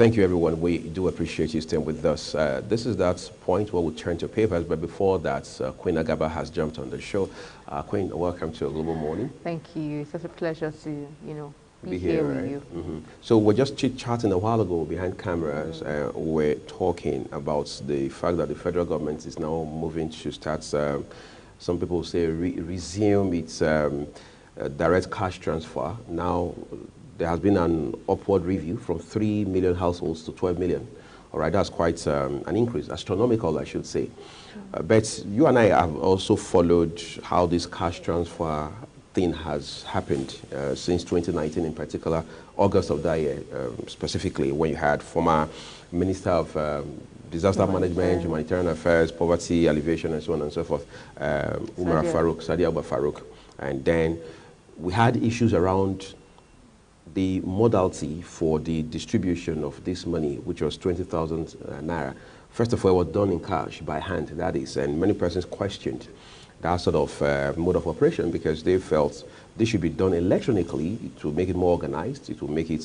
Thank you, everyone. We do appreciate you staying with us. This is that point where we turn to papers, but before that, Queen Agaba has jumped on the show. Queen, welcome to a Global Morning. Thank you. It's such a pleasure to, be here with right? you. So we're just chit-chatting a while ago behind cameras. We're talking about the fact that the federal government is now moving to start, some people say, resume its direct cash transfer. Now, there has been an upward review from 3 million households to 12 million. All right, that's quite an increase, astronomical, I should say. But you and I have also followed how this cash transfer thing has happened since 2019, in particular, August of that year, specifically, when you had former Minister of Disaster Management, Humanitarian Affairs, Poverty Alleviation, and so on and so forth, Sadia Farouk. And then we had issues around the modality for the distribution of this money, which was 20,000 naira. First of all, it was done in cash, by hand, that is, and many persons questioned that sort of mode of operation because they felt this should be done electronically to make it more organized, it will make it,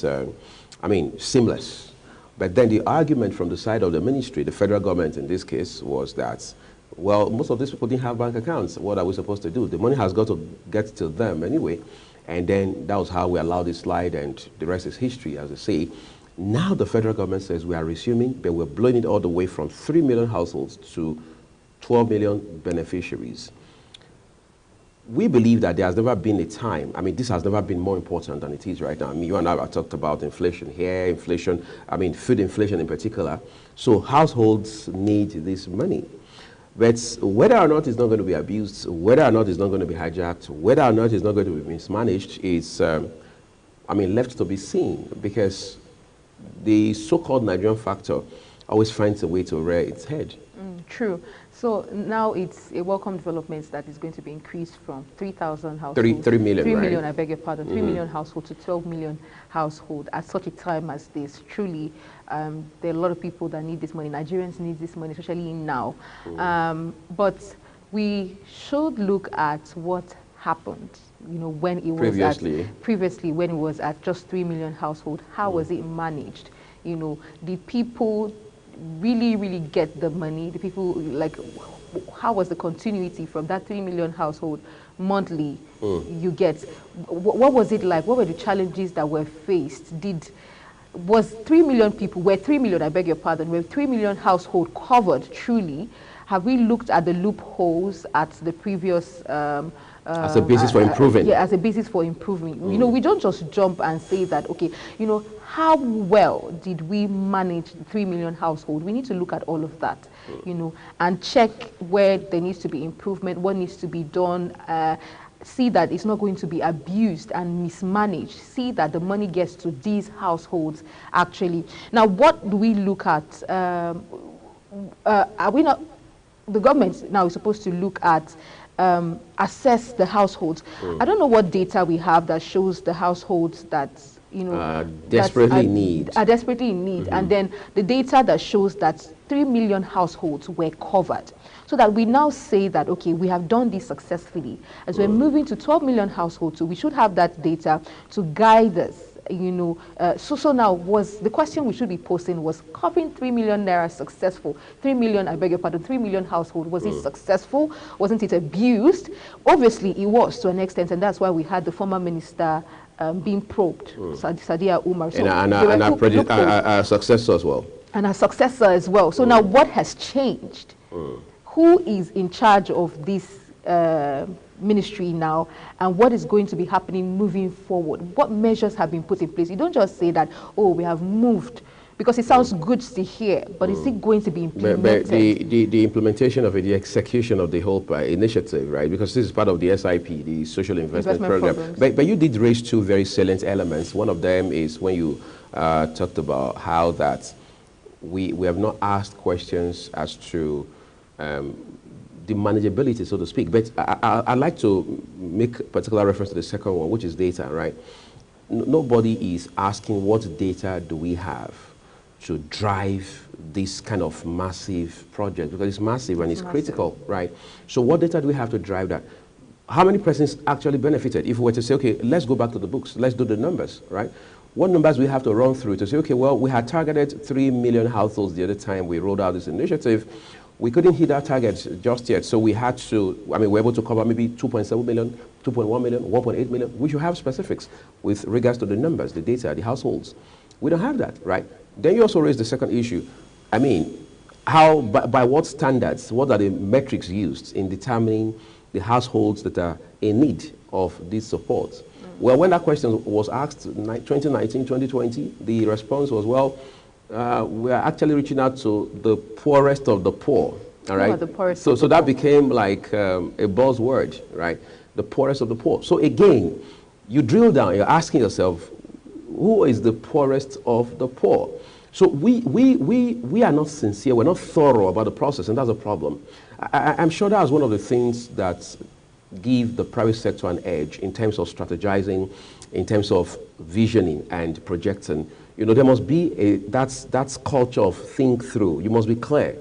seamless. But then the argument from the side of the ministry, the federal government in this case, was that, well, most of these people didn't have bank accounts. What are we supposed to do? The money has got to get to them anyway. And then that was how we allowed it slide, and the rest is history, as they say. Now the federal government says we are resuming, but we're blowing it all the way from 3 million households to 12 million beneficiaries. We believe that there has never been a time, this has never been more important than it is right now. You and I have talked about inflation here, food inflation in particular. So households need this money. But whether or not it's not going to be abused, whether or not it's not going to be hijacked, whether or not it's not going to be mismanaged is, left to be seen, because the so-called Nigerian factor always finds a way to rear its head. True. So now it's a welcome development that is going to be increased from 3,000 households. 3 million, 3 right? million, I beg your pardon, 3 million households to 12 million households at such a time as this. Truly, there are a lot of people that need this money. Nigerians need this money, especially now. But we should look at what happened, when it was previously when it was at just 3 million households. How was it managed? Did people really get the money? The people, how was the continuity from that 3 million household monthly you get? What was it like? What were the challenges that were faced? Was 3 million people, were 3 million, I beg your pardon, were 3 million household covered truly? Have we looked at the loopholes at the previous as a basis for improving? Yeah, as a basis for improving. We don't just jump and say that, okay, how well did we manage the 3 million household? We need to look at all of that, and check where there needs to be improvement, what needs to be done, see that it's not going to be abused and mismanaged, see that the money gets to these households actually. Now, what do we look at? Are we not, the government now is supposed to look at assess the households. I don't know what data we have that shows the households that desperately are desperately in need, and then the data that shows that 3 million households were covered, so that we now say that, okay, we have done this successfully. As we're moving to 12 million households, so we should have that data to guide us. So now was the question we should be posing, was covering 3 million naira successful? 3 million, I beg your pardon, 3 million household, was it successful? Wasn't it abused? Obviously it was to an extent, and that's why we had the former minister being probed, Sadia Umar. So and our successor as well. And our successor as well. So now what has changed? Who is in charge of this ministry now, and what is going to be happening moving forward? What measures have been put in place? You don't just say that, oh, we have moved, because it sounds good to hear, but is it going to be implemented? But the implementation of it, the execution of the whole initiative, right? Because this is part of the SIP, the Social Investment Program. But you did raise two very salient elements. One of them is when you talked about how that we have not asked questions as to the manageability, so to speak. But I'd like to make particular reference to the second one, which is data, right? Nobody is asking what data do we have to drive this kind of massive project, because it's massive and it's critical, right? So what data do we have to drive that? How many persons actually benefited? If we were to say, okay, let's go back to the books, let's do the numbers, right? what numbers we have to run through to say, okay, well, we had targeted 3 million households the other time we rolled out this initiative. We couldn't hit our target just yet, so we had to, I mean, we're able to cover maybe 2.7 million, 2.1 million, 1.8 million. We should have specifics with regards to the numbers, the data, the households. We don't have that, right? Then you also raise the second issue. I mean, how, by what standards, what are the metrics used in determining the households that are in need of this support? Well, when that question was asked 2019, 2020, the response was, well, we are actually reaching out to the poorest of the poor, all right? So that became like a buzzword, right? The poorest of the poor. So again, you drill down, you're asking yourself, who is the poorest of the poor? So we are not sincere, we're not thorough about the process, and that's a problem. I'm sure that's one of the things that give the private sector an edge in terms of strategizing, in terms of visioning and projecting. You know, there must be that's culture of think through. You must be clear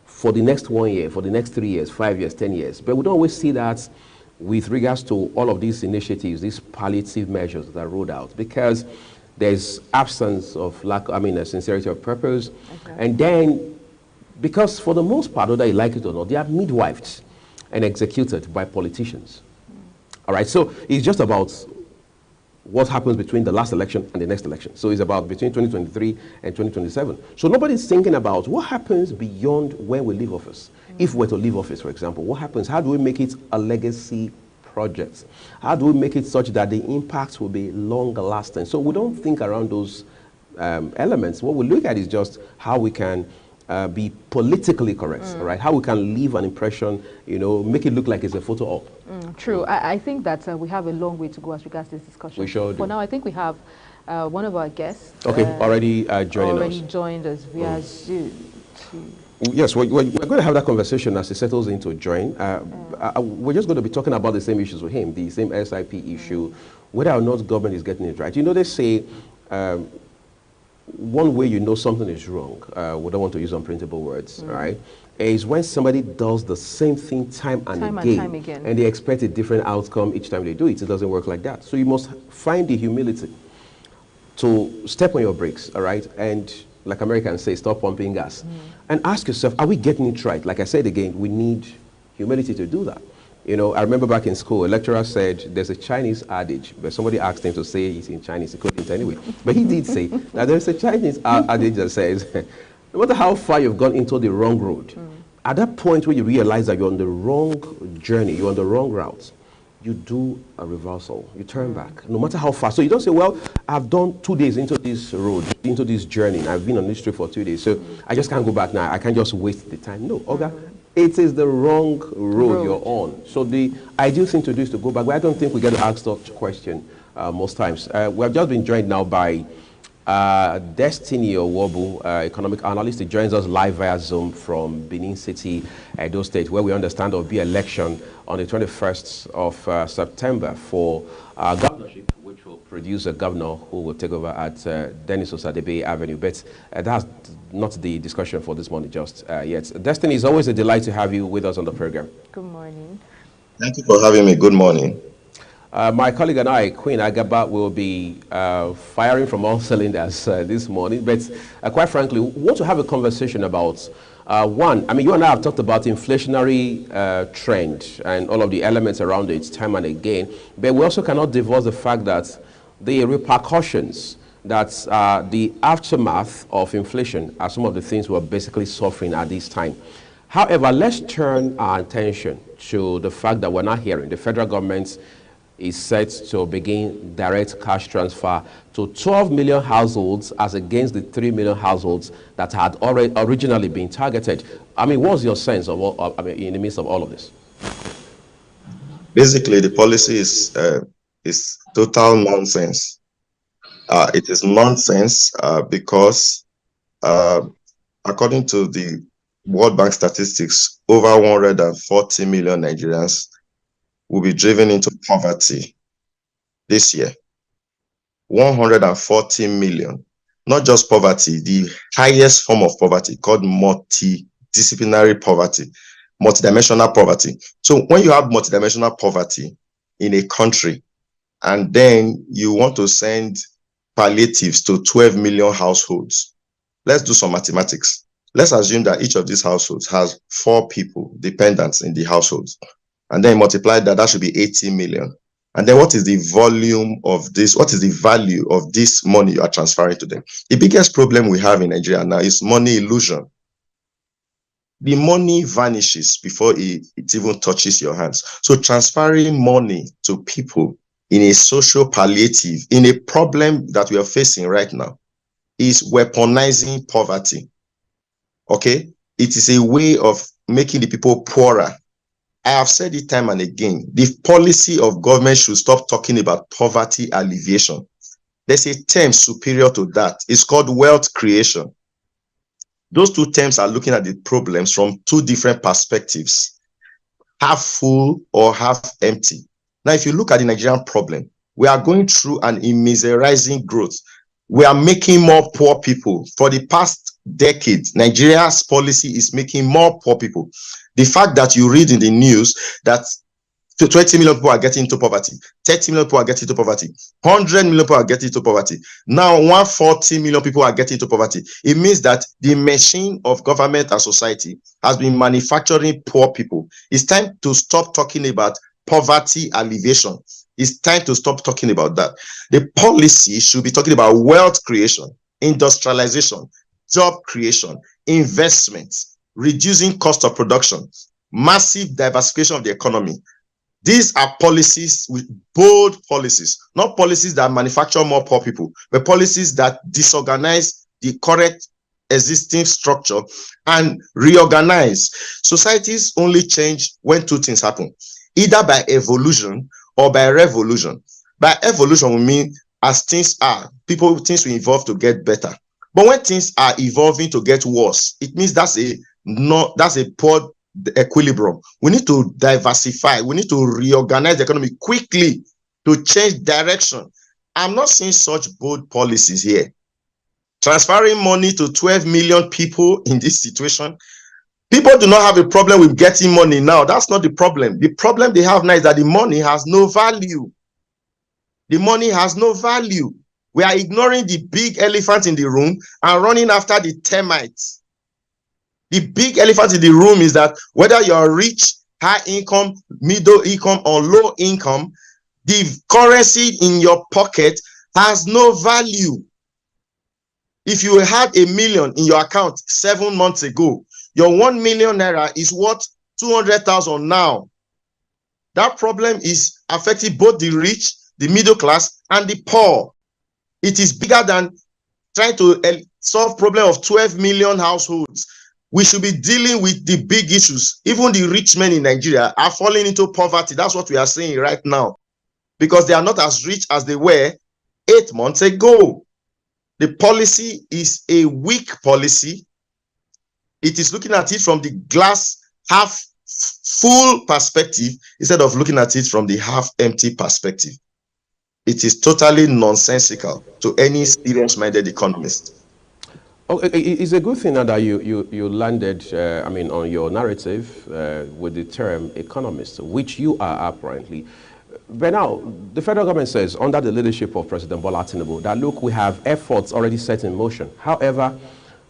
for the next 1 year, for the next 3 years, 5 years, 10 years. But we don't always see that with regards to all of these initiatives, these palliative measures that are rolled out, because there's absence of a sincerity of purpose. Okay. And then, because for the most part, whether you like it or not, they are midwifed and executed by politicians. All right, so it's just about what happens between the last election and the next election. So it's about between 2023 and 2027. So nobody's thinking about what happens beyond when we leave office. If we're to leave office, for example, what happens? How do we make it a legacy project? How do we make it such that the impact will be longer lasting? So we don't think around those elements. What we look at is just how we can be politically correct, right? How we can leave an impression, you know, make it look like it's a photo op. True. I think that we have a long way to go as regards this discussion. We sure do. For now, I think we have one of our guests. Okay, already joining us. Already joined us via Zoom. Yes, we're going to have that conversation as he settles in to join. We're just going to be talking about the same issues with him, the same SIP issue, whether or not government is getting it right. You know, they say one way you know something is wrong, we don't want to use unprintable words, right, is when somebody does the same thing time and again, and they expect a different outcome each time they do it. It doesn't work like that. So you must find the humility to step on your brakes, all right, and like Americans say, stop pumping gas. And ask yourself, are we getting it right? Like I said again, we need humility to do that. You know, I remember back in school, a lecturer said there's a Chinese adage, but somebody asked him to say it in Chinese. He couldn't anyway. But he did say that there's a Chinese adage that says, no matter how far you've gone into the wrong road, at that point where you realize that you're on the wrong journey, you're on the wrong route, you do a reversal, you turn back, no matter how fast. So you don't say, well, I've done 2 days into this road, into this journey, I've been on this trip for 2 days, so I just can't go back now, I can't just waste the time. No, okay, it is the wrong road you're on. So the ideal thing to do is to go back, but I don't think we get to ask such question most times. We have just been joined now by Destiny Owobu, economic analyst. He joins us live via Zoom from Benin City, Edo State, where we understand there will be election on the 21st of September for governorship, which will produce a governor who will take over at Dennis Osadebe Avenue. But that's not the discussion for this morning just yet. Destiny, it's always a delight to have you with us on the program. Good morning. Thank you for having me. Good morning. My colleague and I, Queen Agaba, will be firing from all cylinders this morning. But quite frankly, we want to have a conversation about one. I mean, you and I have talked about inflationary trend and all of the elements around it time and again. But we also cannot divorce the fact that the repercussions, that the aftermath of inflation are some of the things we're basically suffering at this time. However, let's turn our attention to the fact that we're not hearing the federal government is set to begin direct cash transfer to 12 million households as against the 3 million households that had already originally been targeted. I mean, what's your sense of all, in the midst of all of this? Basically, the policy is total nonsense. It is nonsense because according to the World Bank statistics, over 140 million Nigerians will be driven into poverty this year. 140 million. Not just poverty, the highest form of poverty called multidisciplinary poverty, multidimensional poverty. So when you have multidimensional poverty in a country, and then you want to send palliatives to 12 million households. Let's do some mathematics. Let's assume that each of these households has 4 people, dependents in the households. And then multiply that, that should be 80 million. And then what is the volume of this? What is the value of this money you are transferring to them? The biggest problem we have in Nigeria now is money illusion. The money vanishes before it even touches your hands. So transferring money to people in a social palliative, in a problem that we are facing right now, is weaponizing poverty. Okay? It is a way of making the people poorer. I have said it time and again. The policy of government should stop talking about poverty alleviation. There's a term superior to that. It's called wealth creation. Those two terms are looking at the problems from 2 different perspectives, half full or half empty. Now, if you look at the Nigerian problem, we are going through an immiserizing growth. We are making more poor people. For the past decade, Nigeria's policy is making more poor people. The fact that you read in the news that 20 million people are getting into poverty, 30 million people are getting into poverty, 100 million people are getting into poverty. Now 140 million people are getting into poverty. It means that the machine of government and society has been manufacturing poor people. It's time to stop talking about poverty alleviation. It's time to stop talking about that. The policy should be talking about wealth creation, industrialization, job creation, investments, reducing cost of production, massive diversification of the economy. These are policies, with bold policies, not policies that manufacture more poor people, but policies that disorganize the correct existing structure and reorganize. Societies only change when 2 things happen, either by evolution or by revolution. By evolution, we mean as things are, things will evolve to get better. But when things are evolving to get worse, it means that's a poor equilibrium. We need to diversify. We need to reorganize the economy quickly to change direction. I'm not seeing such bold policies here. Transferring money to 12 million people in this situation. People do not have a problem with getting money now. That's not the problem. The problem they have now is that the money has no value. The money has no value. We are ignoring the big elephant in the room and running after the termites. The big elephant in the room is that whether you're rich, high income, middle income, or low income, the currency in your pocket has no value. If you had $1 million in your account 7 months ago, your 1 million naira is worth 200,000 now. That problem is affecting both the rich, the middle class, and the poor. It is bigger than trying to solve problem of 12 million households. We should be dealing with the big issues. Even the rich men in Nigeria are falling into poverty. That's what we are saying right now, because they are not as rich as they were 8 months ago. The policy is a weak policy. It is looking at it from the glass half full perspective instead of looking at it from the half empty perspective. It is totally nonsensical to any serious-minded economist. Oh, it's a good thing that you landed, on your narrative with the term economist, which you are apparently. But now, the federal government says, under the leadership of President Bola Tinubu, that look, we have efforts already set in motion. However,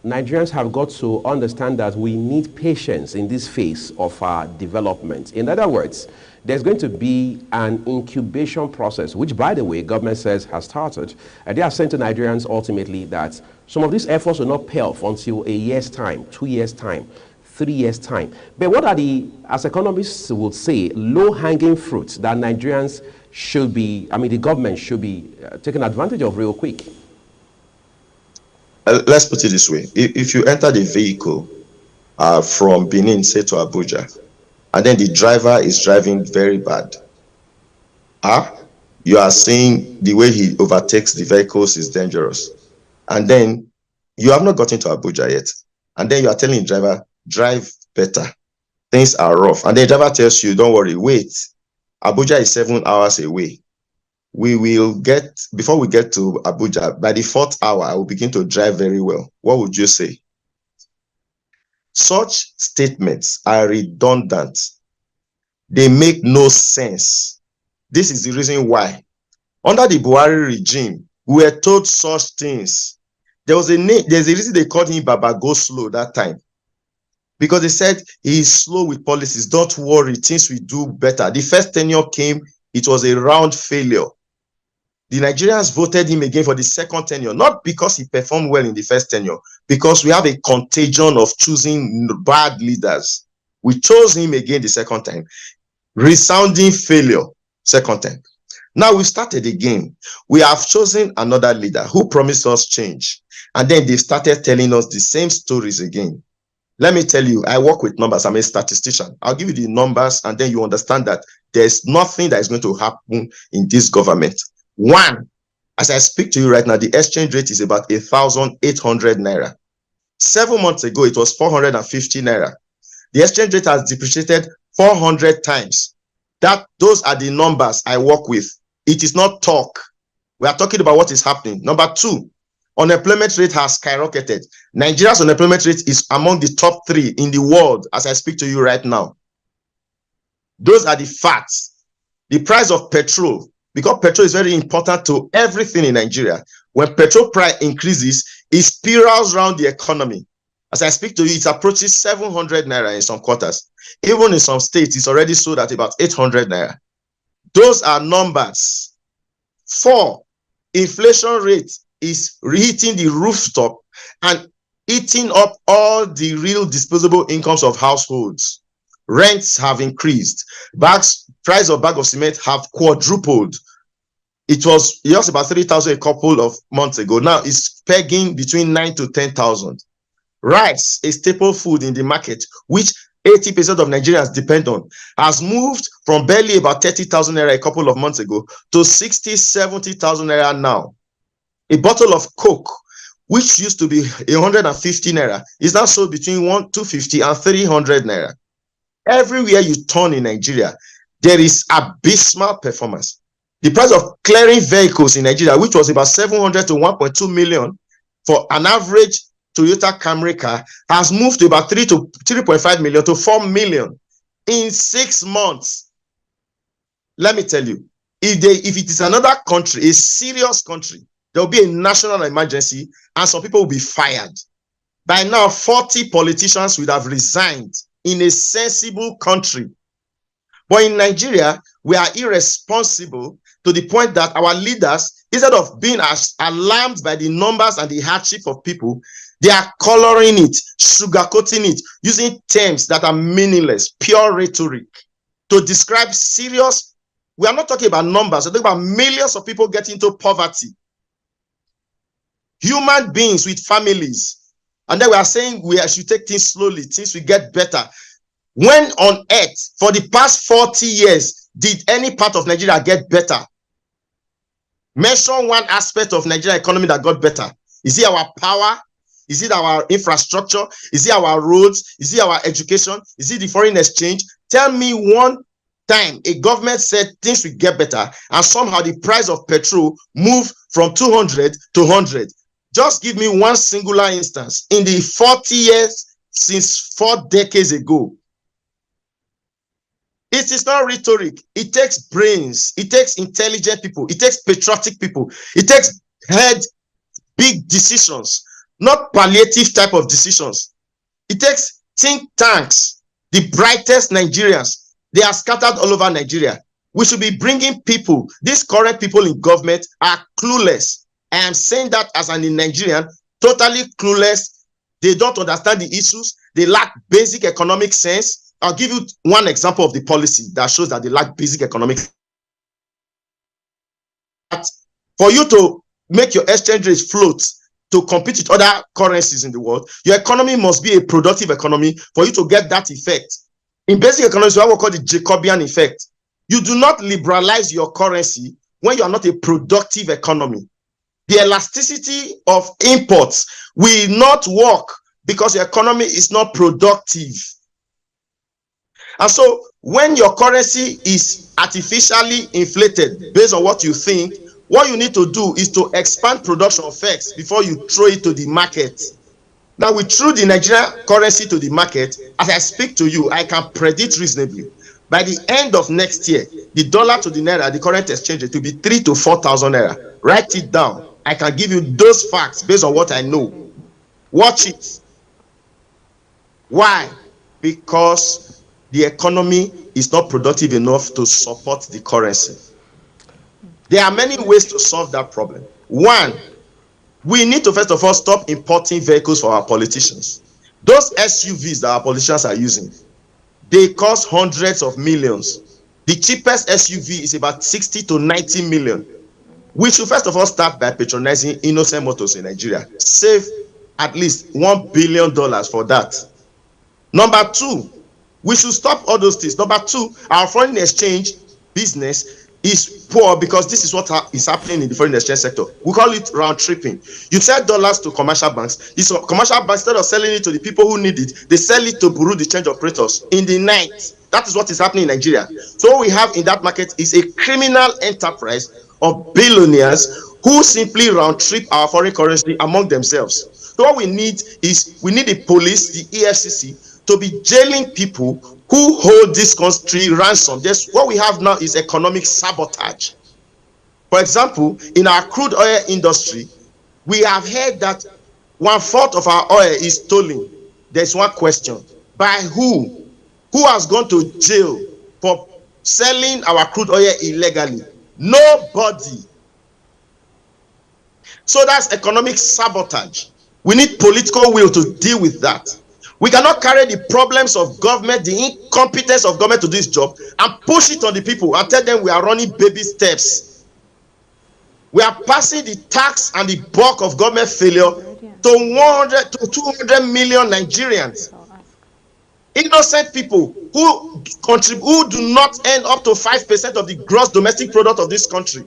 Nigerians have got to understand that we need patience in this phase of our development. In other words, there's going to be an incubation process, which, by the way, government says has started. And they are saying to Nigerians ultimately that some of these efforts will not pay off until a year's time, 2 years' time, 3 years' time. But what are the, as economists would say, low-hanging fruits that Nigerians should be, the government should be taking advantage of real quick? Let's put it this way. If you enter the vehicle from Benin, say to Abuja, and then the driver is driving very bad, you are seeing the way he overtakes the vehicles is dangerous. And then you have not gotten to Abuja yet. And then you are telling the driver, drive better. Things are rough. And the driver tells you, don't worry, wait. Abuja is 7 hours away. We will get, before we get to Abuja, by the 4th hour, I will begin to drive very well. What would you say? Such statements are redundant. They make no sense. This is the reason why. Under the Buhari regime, We were told such things. There's a reason they called him Baba Go Slow that time. Because they said he's slow with policies. Don't worry, things will do better. The first tenure came, it was a round failure. The Nigerians voted him again for the second tenure, not because he performed well in the first tenure, because we have a contagion of choosing bad leaders. We chose him again the second time. Resounding failure, second time. Now we started again. We have chosen another leader who promised us change. And then they started telling us the same stories again. Let me tell you, I work with numbers. I'm a statistician. I'll give you the numbers, and then you understand that there's nothing that is going to happen in this government. One, as I speak to you right now, the exchange rate is about 1,800 naira. 7 months ago, it was 450 naira. The exchange rate has depreciated 400 times. Those are the numbers I work with. It is not talk. We are talking about what is happening. Number two, unemployment rate has skyrocketed. Nigeria's unemployment rate is among the top 3 in the world as I speak to you right now. Those are the facts. The price of petrol, because petrol is very important to everything in Nigeria. When petrol price increases, it spirals around the economy. As I speak to you, it approaches 700 naira in some quarters. Even in some states, it's already sold at about 800 naira. Those are numbers. 4, inflation rate is hitting the rooftop and eating up all the real disposable incomes of households. Rents have increased. Price of bag of cement have quadrupled. It was just about 3,000 a couple of months ago. Now it's pegging between 9,000 to 10,000. Rice, a staple food in the market, which 80% of Nigerians depend on, has moved from barely about 30,000 naira a couple of months ago to 60,000, 70,000 naira now. A bottle of Coke, which used to be 150 naira, is now sold between 250 and 300 naira. Everywhere you turn in Nigeria, there is abysmal performance. The price of clearing vehicles in Nigeria, which was about 700 to 1.2 million for an average Toyota Camry car, has moved to about 3.5 million to 4 million in 6 months. Let me tell you, if it is another country, a serious country, there will be a national emergency and some people will be fired. By now, 40 politicians would have resigned in a sensible country. But in Nigeria, we are irresponsible to the point that our leaders, instead of being as alarmed by the numbers and the hardship of people, they are coloring it, sugarcoating it, using terms that are meaningless, pure rhetoric to describe serious. We are not talking about numbers, we're talking about millions of people getting into poverty. Human beings with families. And then we are saying we should take things slowly, things will get better. When on earth, for the past 40 years, did any part of Nigeria get better? Mention one aspect of Nigerian economy that got better. Is it our power? Is it our infrastructure? Is it our roads? Is it our education? Is it the foreign exchange? Tell me one time a government said things will get better and somehow the price of petrol moved from 200 to 100. Just give me one singular instance in the 40 years since 4 decades ago. It is not rhetoric. It takes brains. It takes intelligent people. It takes patriotic people. It takes big decisions, not palliative type of decisions. It takes think tanks, the brightest Nigerians. They are scattered all over Nigeria. We should be bringing people. These current people in government are clueless. I am saying that as an Nigerian, totally clueless. They don't understand the issues. They lack basic economic sense. I'll give you one example of the policy that shows that they lack basic economic sense. For you to make your exchange rate float to compete with other currencies in the world, your economy must be a productive economy for you to get that effect. In basic economics, we have what we call the Jacobian effect. You do not liberalize your currency when you are not a productive economy. The elasticity of imports will not work because your economy is not productive. And so when your currency is artificially inflated based on what you think, what you need to do is to expand production first before you throw it to the market. Now, we threw the Nigerian currency to the market. As I speak to you, I can predict reasonably. By the end of next year, the dollar to the naira, the current exchange rate, will be 3,000 to 4,000 naira. Write it down. I can give you those facts based on what I know. Watch it. Why? Because the economy is not productive enough to support the currency. There are many ways to solve that problem. One, we need to first of all stop importing vehicles for our politicians. Those SUVs that our politicians are using, they cost hundreds of millions. The cheapest SUV is about 60 to 90 million. We should first of all start by patronizing Innocent Motors in Nigeria. Save at least $1 billion for that. Number two, we should stop all those things. Number two, our foreign exchange business is poor because this is what is happening in the foreign exchange sector. We call it round tripping. You sell dollars to commercial banks. These commercial banks, instead of selling it to the people who need it, they sell it to bureau de change operators in the night. That is what is happening in Nigeria. So what we have in that market is a criminal enterprise of billionaires who simply round trip our foreign currency among themselves. So what we need is, we need the police, the EFCC, to be jailing people who hold this country ransom. What we have now is economic sabotage. For example, in our crude oil industry, we have heard that 1/4 of our oil is stolen. There's one question: by who? Who has gone to jail for selling our crude oil illegally? Nobody. So that's economic sabotage. We need political will to deal with that. We cannot carry the problems of government, the incompetence of government to this job, and push it on the people and tell them we are running baby steps. We are passing the tax and the bulk of government failure to 100 to 200 million Nigerians. Innocent people who do not earn up to 5% of the gross domestic product of this country.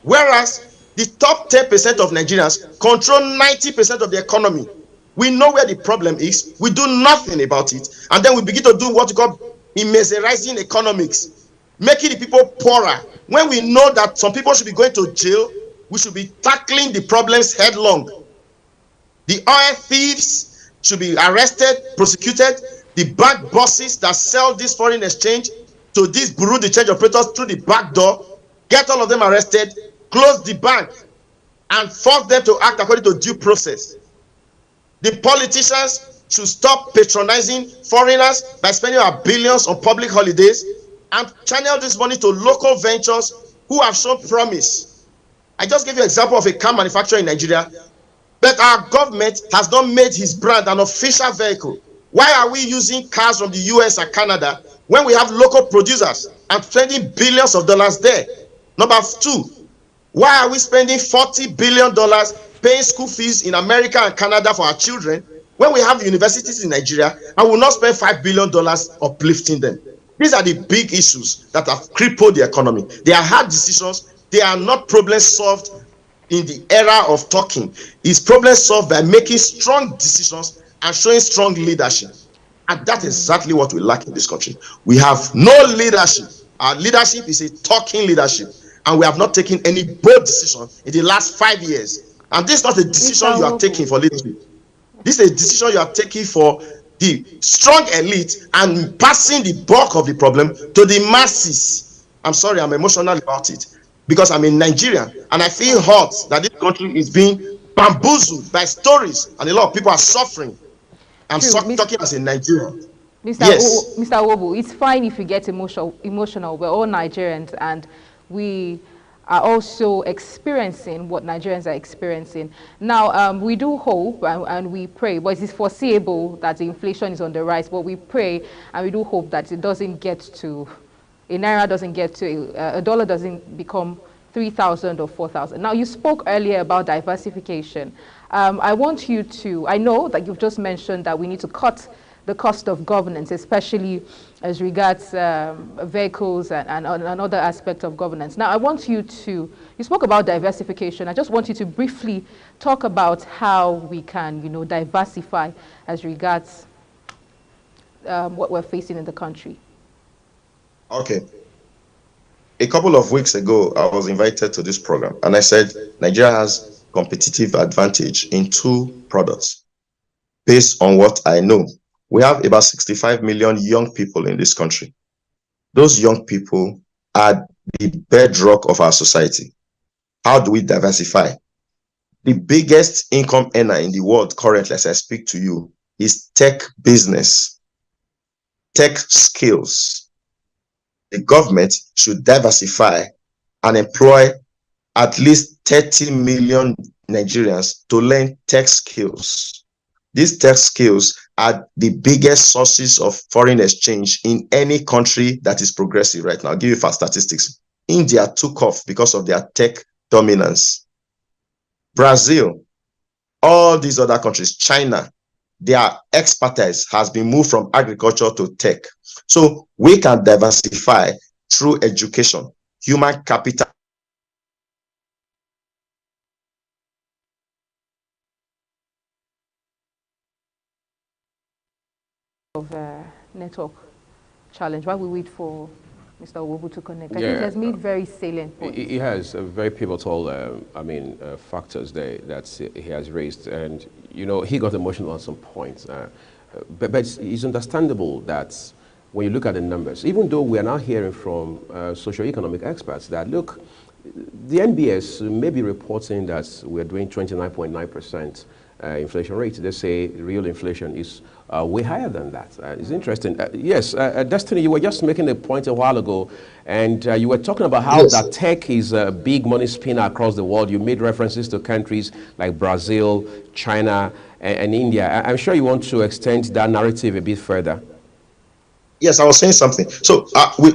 Whereas the top 10% of Nigerians control 90% of the economy. We know where the problem is. We do nothing about it. And then we begin to do what we call immeasurizing economics, making the people poorer. When we know that some people should be going to jail, we should be tackling the problems headlong. The oil thieves should be arrested, prosecuted. The bank bosses that sell this foreign exchange to these bureau de change operators through the back door, get all of them arrested, close the bank, and force them to act according to due process. The politicians should stop patronizing foreigners by spending our billions on public holidays and channel this money to local ventures who have shown promise. I just gave you an example of a car manufacturer in Nigeria, but our government has not made his brand an official vehicle. Why are we using cars from the US and Canada when we have local producers and spending billions of dollars there? Number two, why are we spending $40 billion paying school fees in America and Canada for our children when we have universities in Nigeria and will not spend $5 billion uplifting them? These are the big issues that have crippled the economy. They are hard decisions. They are not problems solved in the era of talking. It's problems solved by making strong decisions and showing strong leadership. And that's exactly what we lack in this country. We have no leadership. Our leadership is a talking leadership. And we have not taken any bold decision in the last 5 years. And this is not a decision you are taking for leadership. This is a decision you are taking for the strong elite and passing the bulk of the problem to the masses. I'm sorry, I'm emotional about it because I'm a Nigerian and I feel hurt that this country is being bamboozled by stories and a lot of people are suffering. I'm talking as a Nigerian. Mr. Wobu, it's fine if you get emotional. We're all Nigerians and we are also experiencing what Nigerians are experiencing. Now, we do hope and we pray, but it is foreseeable that the inflation is on the rise, but we pray and we do hope that it doesn't get to, a naira doesn't get to, a dollar doesn't become 3,000 or 4,000. Now, you spoke earlier about diversification. I want you to, I know that you've just mentioned that we need to cut the cost of governance, especially as regards vehicles and another aspect of governance. Now, I want you to, you spoke about diversification. I just want you to briefly talk about how we can, diversify as regards what we're facing in the country. Okay. A couple of weeks ago, I was invited to this program, and I said Nigeria has competitive advantage in two products. Based on what I know, we have about 65 million young people in this country. Those young people are the bedrock of our society. How do we diversify? The biggest income earner in the world currently, as I speak to you, is tech business, tech skills. The government should diversify and employ at least 30 million Nigerians to learn tech skills. These tech skills are the biggest sources of foreign exchange in any country that is progressive right now. I'll give you fast statistics. India took off because of their tech dominance. Brazil, all these other countries, China, their expertise has been moved from agriculture to tech. So we can diversify through education, human capital. Of network challenge while we wait for Mr. Owobu to connect. I think Yeah, he has made very salient points. he has very pivotal, factors there that he has raised, and he got emotional on some points. But it's understandable that when you look at the numbers, even though we are now hearing from socioeconomic experts that look, the NBS may be reporting that we're doing 29.9% inflation rate. They say real inflation is way higher than that. It's interesting. Yes, Destiny, you were just making a point a while ago, and you were talking about how Yes. that tech is a big money spinner across the world. You made references to countries like Brazil, China, and India. I'm sure you want to extend that narrative a bit further. Yes, I was saying something. So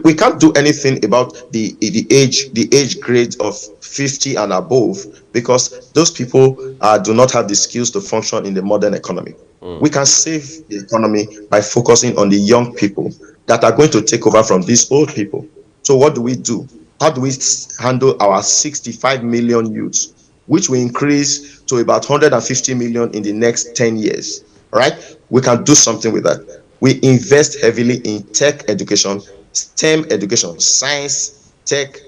we can't do anything about the age grade of 50 and above, because those people do not have the skills to function in the modern economy. We can save the economy by focusing on the young people that are going to take over from these old people. So what do we do? How do we handle our 65 million youths, which will increase to about 150 million in the next 10 years? Right? We can do something with that. We invest heavily in tech education, STEM education, science, tech,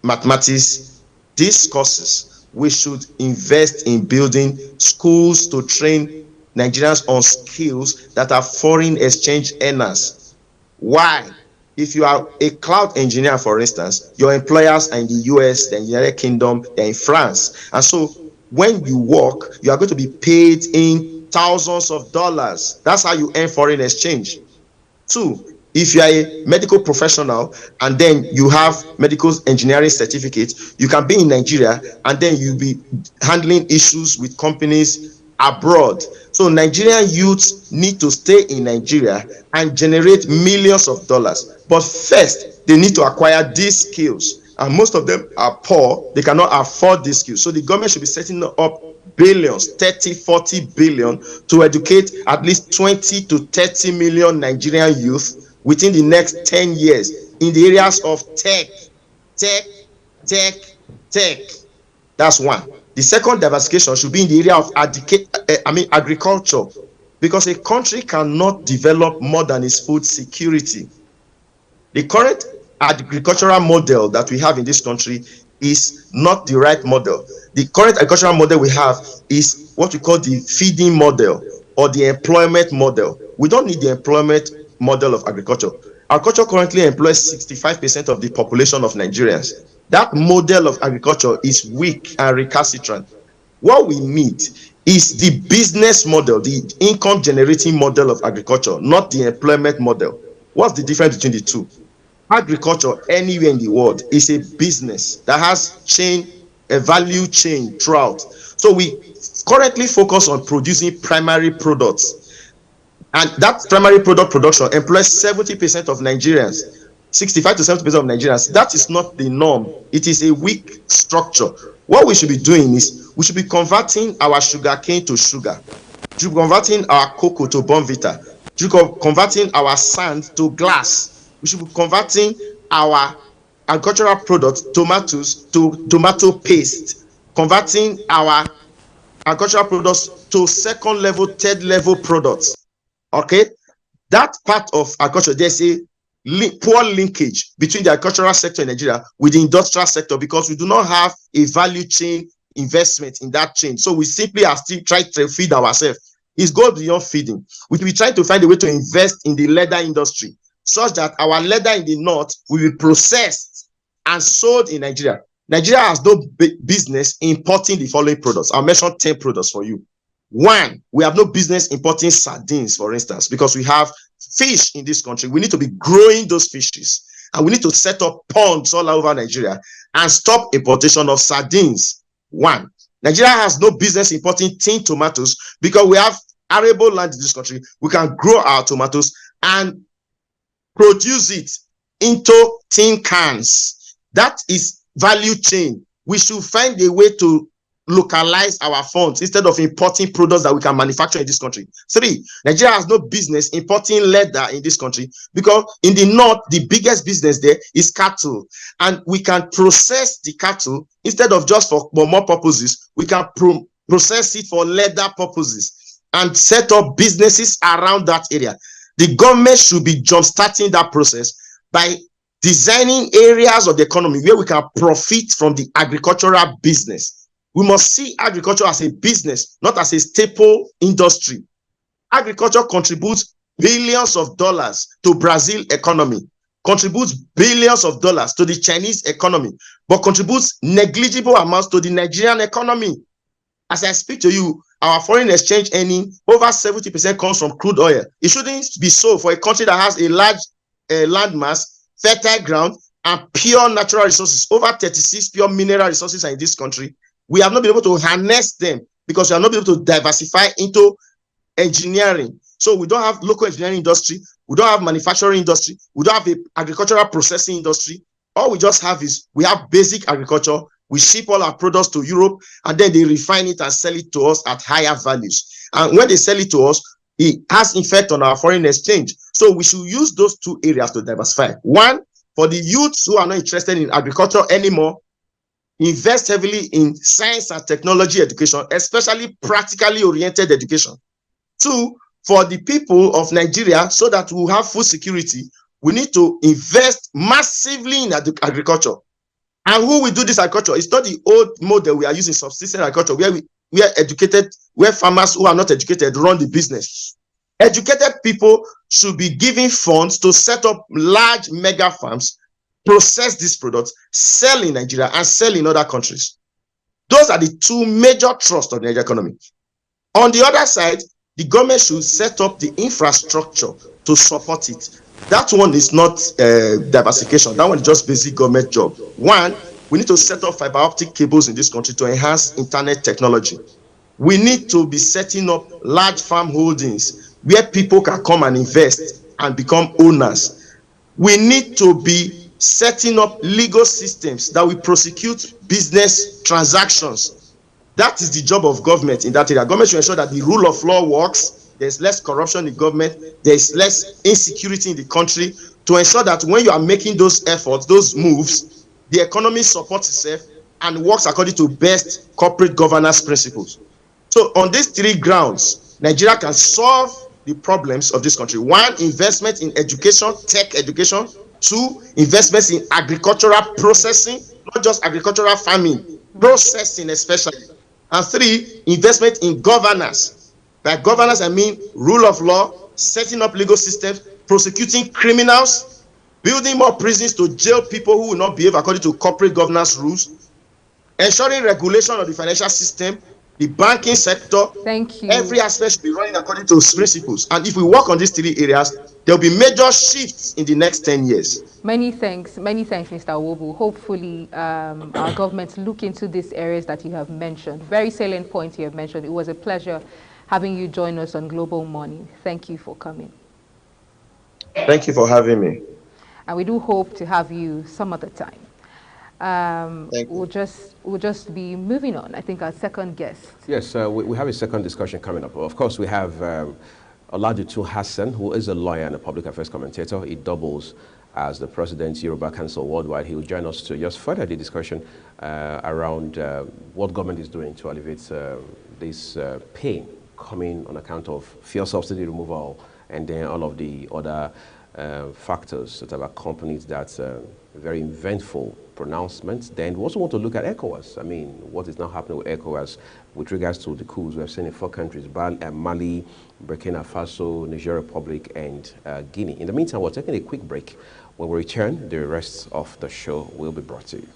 mathematics. These courses, we should invest in building schools to train Nigerians on skills that are foreign exchange earners. Why? If you are a cloud engineer, for instance, your employers are in the US, the United Kingdom, they're in France. And so when you work, you are going to be paid in thousands of dollars. That's how you earn foreign exchange. Two, if you are a medical professional and then you have medical engineering certificate, you can be in Nigeria and then you'll be handling issues with companies abroad. So Nigerian youths need to stay in Nigeria and generate millions of dollars. But first, they need to acquire these skills. And most of them are poor. They cannot afford these skills. So the government should be setting up billions, 30, 40 billion to educate at least 20 to 30 million Nigerian youth within the next 10 years in the areas of tech, tech, tech, tech. That's one. The second diversification should be in the area of agriculture, because a country cannot develop more than its food security. The current agricultural model that we have in this country is not the right model. The current agricultural model we have is what we call the feeding model or the employment model. We don't need the employment model of agriculture. Agriculture currently employs 65% of the population of Nigerians. That model of agriculture is weak and recalcitrant. What we need is the business model, the income generating model of agriculture, not the employment model. What's the difference between the two? Agriculture anywhere in the world is a business that has a value chain throughout. So we currently focus on producing primary products, and that primary product production employs 70% of Nigerians, 65 to 70% of Nigerians. That is not the norm. It is a weak structure. What we should be doing is we should be converting our sugar cane to sugar. We should be converting our cocoa to Bonvita. We should be converting our sand to glass. We should be converting our agricultural products, tomatoes, to tomato paste, converting our agricultural products to second level, third level products. Okay, that part of agriculture, there's a poor linkage between the agricultural sector in Nigeria with the industrial sector, because we do not have a value chain investment in that chain. So we simply are still trying to feed ourselves. It goes beyond feeding. We will be trying to find a way to invest in the leather industry such that our leather in the north will be processed and sold in Nigeria. Nigeria has no business importing the following products. I'll mention 10 products for you. One, we have no business importing sardines, for instance, because we have fish in this country. We need to be growing those fishes, and we need to set up ponds all over Nigeria and stop importation of sardines. One, Nigeria has no business importing tin tomatoes because we have arable land in this country. We can grow our tomatoes and produce it into tin cans. That is value chain. We should find a way to localize our funds instead of importing products that we can manufacture in this country. Three, Nigeria has no business importing leather in this country because in the north, the biggest business there is cattle, and we can process the cattle instead of just for more purposes. We can process it for leather purposes and set up businesses around that area. The government should be jump-starting that process by designing areas of the economy where we can profit from the agricultural business. We must see agriculture as a business, not as a staple industry. Agriculture contributes billions of dollars to Brazil economy, contributes billions of dollars to the Chinese economy, but contributes negligible amounts to the Nigerian economy. As I speak to you, our foreign exchange earning, over 70% comes from crude oil. It shouldn't be so for a country that has a large land mass, fertile ground, and pure natural resources. Over 36 pure mineral resources are in this country. We have not been able to harness them because we have not been able to diversify into engineering. So we don't have local engineering industry. We don't have manufacturing industry. We don't have the agricultural processing industry. All we just have is we have basic agriculture. We ship all our products to Europe, and then they refine it and sell it to us at higher values. And when they sell it to us, it has effect on our foreign exchange. So we should use those two areas to diversify. One, for the youths who are not interested in agriculture anymore, invest heavily in science and technology education, especially practically oriented education. Two, for the people of Nigeria, so that we have food security, we need to invest massively in agriculture. And who will do this agriculture? It's not the old model we are using, subsistence agriculture, where we are educated, where farmers who are not educated run the business. Educated people should be given funds to set up large mega farms, process these products, sell in Nigeria, and sell in other countries. Those are the two major thrusts of the Nigerian economy. On the other side, the government should set up the infrastructure to support it. That one is not diversification. That one is just basic government job. One, we need to set up fiber optic cables in this country to enhance internet technology. We need to be setting up large farm holdings where people can come and invest and become owners. We need to be setting up legal systems that will prosecute business transactions. That is the job of government in that area. Government should ensure that the rule of law works. There's less corruption in government. There's less insecurity in the country, to ensure that when you are making those efforts, those moves, the economy supports itself and works according to best corporate governance principles. So on these three grounds, Nigeria can solve the problems of this country. One, investment in education, tech education. Two, investments in agricultural processing, not just agricultural farming, processing especially. And three, investment in governance. By governance, I mean rule of law, setting up legal systems, prosecuting criminals, building more prisons to jail people who will not behave according to corporate governance rules, ensuring regulation of the financial system, the banking sector. Thank you. Every aspect should be running according to principles. And if we work on these three areas, there will be major shifts in the next 10 years. Many thanks, Mr. Wobu. Hopefully, our government look into these areas that you have mentioned. Very salient points you have mentioned. It was a pleasure having you join us on Global Morning. Thank you for coming. Thank you for having me. And we do hope to have you some other time. We'll just be moving on. I think our second guest. Yes, we have a second discussion coming up. Of course, we have Olajutu Hassan, who is a lawyer and a public affairs commentator. He doubles as the President, Yoruba Council Worldwide. He will join us to just further the discussion around what government is doing to alleviate this pain coming on account of fuel subsidy removal and then all of the other factors that have accompanied that very eventful pronouncement. Then we also want to look at ECOWAS. I mean, what is now happening with ECOWAS with regards to the coups we have seen in 4 countries, Mali, Burkina Faso, Niger Republic, and Guinea. In the meantime, we're taking a quick break. When we return, the rest of the show will be brought to you.